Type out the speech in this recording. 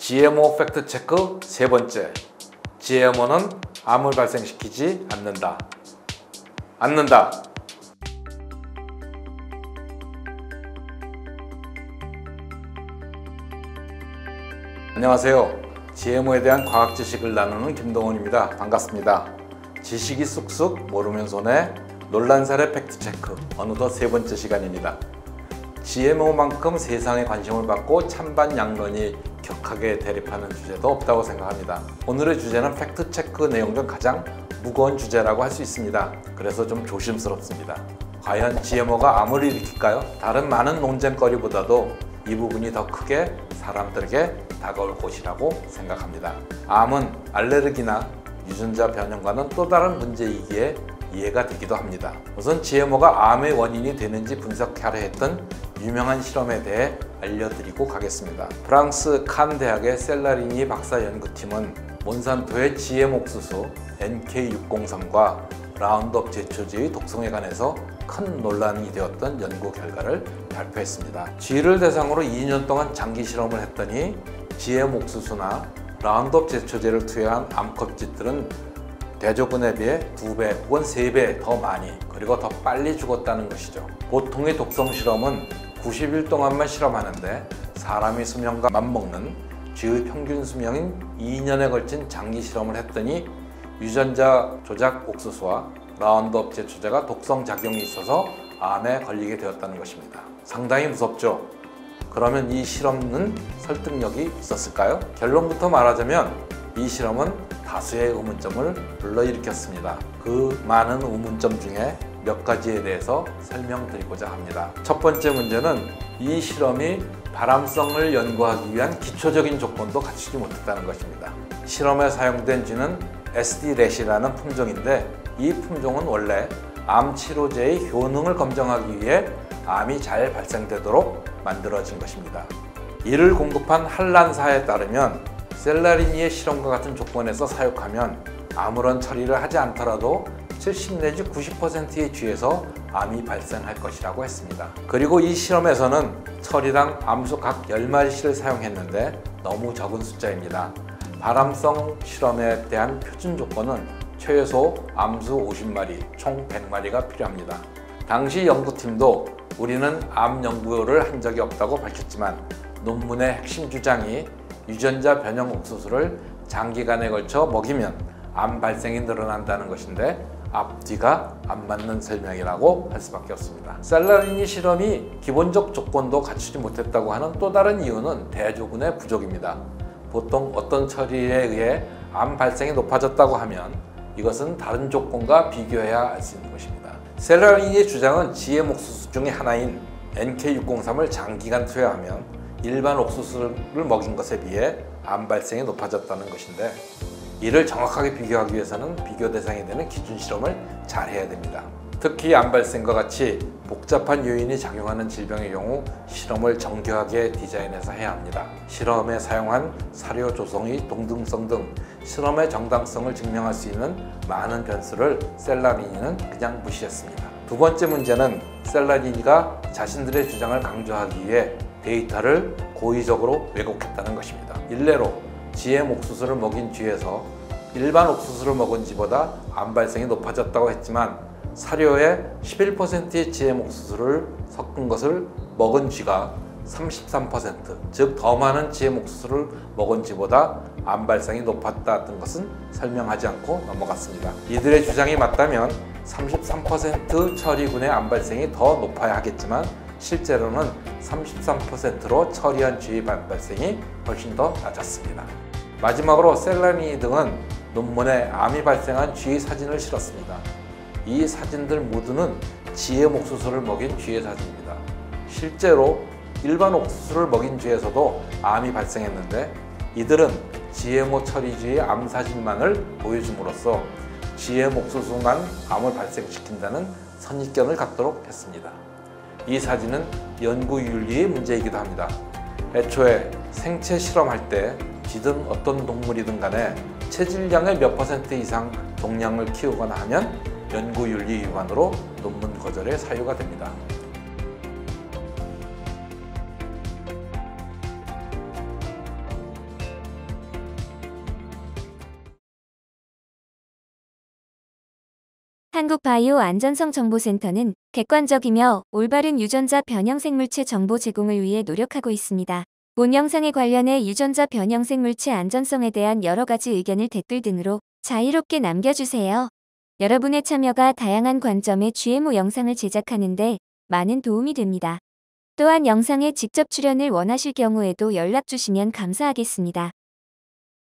GMO 팩트체크 세 번째, GMO는 암을 발생시키지 않는다. 안녕하세요. GMO에 대한 과학 지식을 나누는 김동훈입니다. 반갑습니다. 지식이 쑥쑥 모르면 손에 논란살의 팩트체크, 어느덧 세 번째 시간입니다. GMO만큼 세상의 관심을 받고 찬반 양론이 격하게 대립하는 주제도 없다고 생각합니다. 오늘의 주제는 팩트체크 내용 중 가장 무거운 주제라고 할 수 있습니다. 그래서 좀 조심스럽습니다. 과연 GMO가 암을 일으킬까요? 다른 많은 논쟁거리보다도 이 부분이 더 크게 사람들에게 다가올 것이라고 생각합니다. 암은 알레르기나 유전자 변형과는 또 다른 문제이기에 이해가 되기도 합니다. 우선 GMO가 암의 원인이 되는지 분석하려 했던 유명한 실험에 대해 알려드리고 가겠습니다. 프랑스 칸 대학의 셀라리니 박사 연구팀은 몬산토의 GM 옥수수 NK603과 라운드업 제초제의 독성에 관해서 큰 논란이 되었던 연구 결과를 발표했습니다. 쥐를 대상으로 2년 동안 장기 실험을 했더니 GM 옥수수나 라운드업 제초제를 투여한 암컷쥐들은 대조군에 비해 2배 혹은 3배 더 많이, 그리고 더 빨리 죽었다는 것이죠. 보통의 독성 실험은 90일 동안만 실험하는데 사람의 수명과 맞먹는 쥐의 평균 수명인 2년에 걸친 장기 실험을 했더니 유전자 조작 옥수수와 라운드업 제초제가 독성 작용이 있어서 암에 걸리게 되었다는 것입니다. 상당히 무섭죠? 그러면 이 실험은 설득력이 있었을까요? 결론부터 말하자면 이 실험은 다수의 의문점을 불러일으켰습니다. 그 많은 의문점 중에 몇 가지에 대해서 설명드리고자 합니다. 첫 번째 문제는 이 실험이 발암성을 연구하기 위한 기초적인 조건도 갖추지 못했다는 것입니다. 실험에 사용된 쥐는 SD-렛이라는 품종인데 이 품종은 원래 암 치료제의 효능을 검증하기 위해 암이 잘 발생되도록 만들어진 것입니다. 이를 공급한 한란사에 따르면 셀라리니의 실험과 같은 조건에서 사육하면 아무런 처리를 하지 않더라도 70 내지 90%의 쥐에서 암이 발생할 것이라고 했습니다. 그리고 이 실험에서는 처리당 암수 각 10마리씩을 사용했는데 너무 적은 숫자입니다. 발암성 실험에 대한 표준 조건은 최소 암수 50마리, 총 100마리가 필요합니다. 당시 연구팀도 우리는 암 연구를 한 적이 없다고 밝혔지만 논문의 핵심 주장이 유전자 변형 옥수수를 장기간에 걸쳐 먹이면 암 발생이 늘어난다는 것인데 앞뒤가 안 맞는 설명이라고 할 수밖에 없습니다. 셀라리니 실험이 기본적 조건도 갖추지 못했다고 하는 또 다른 이유는 대조군의 부족입니다. 보통 어떤 처리에 의해 암 발생이 높아졌다고 하면 이것은 다른 조건과 비교해야 알 수 있는 것입니다. 셀라리니의 주장은 GM 옥수수 중의 하나인 NK603을 장기간 투여하면 일반 옥수수를 먹인 것에 비해 암 발생이 높아졌다는 것인데 이를 정확하게 비교하기 위해서는 비교 대상이 되는 기준 실험을 잘 해야 됩니다. 특히 암 발생과 같이 복잡한 요인이 작용하는 질병의 경우 실험을 정교하게 디자인해서 해야 합니다. 실험에 사용한 사료 조성의 동등성 등 실험의 정당성을 증명할 수 있는 많은 변수를 셀라리니는 그냥 무시했습니다. 두 번째 문제는 셀라리니가 자신들의 주장을 강조하기 위해 데이터를 고의적으로 왜곡했다는 것입니다. 일례로 GM 옥수수를 먹인 쥐에서 일반 옥수수를 먹은 쥐보다 암 발생이 높아졌다고 했지만 사료에 11%의 GM 옥수수를 섞은 것을 먹은 쥐가 33%, 즉 더 많은 GM 옥수수를 먹은 쥐보다 암 발생이 높았다는 것은 설명하지 않고 넘어갔습니다. 이들의 주장이 맞다면 33% 처리군의 암 발생이 더 높아야 하겠지만 실제로는 33%로 처리한 쥐의 암 발생이 훨씬 더 낮았습니다. 마지막으로 셀라리니 등은 논문에 암이 발생한 쥐의 사진을 실었습니다. 이 사진들 모두는 GM 옥수수를 먹인 쥐의 사진입니다. 실제로 일반 옥수수를 먹인 쥐에서도 암이 발생했는데 이들은 GMO 처리쥐의 암 사진만을 보여줌으로써 GM 옥수수만 암을 발생시킨다는 선입견을 갖도록 했습니다. 이 사진은 연구윤리의 문제이기도 합니다. 애초에 생체 실험할 때 쥐든 어떤 동물이든 간에 체질량의 몇 % 이상 동량을 키우거나 하면 연구윤리 위반으로 논문 거절의 사유가 됩니다. 한국바이오안전성정보센터는 객관적이며 올바른 유전자 변형 생물체 정보 제공을 위해 노력하고 있습니다. 본 영상에 관련해 유전자 변형 생물체 안전성에 대한 여러 가지 의견을 댓글 등으로 자유롭게 남겨주세요. 여러분의 참여가 다양한 관점의 GMO 영상을 제작하는 데 많은 도움이 됩니다. 또한 영상에 직접 출연을 원하실 경우에도 연락 주시면 감사하겠습니다.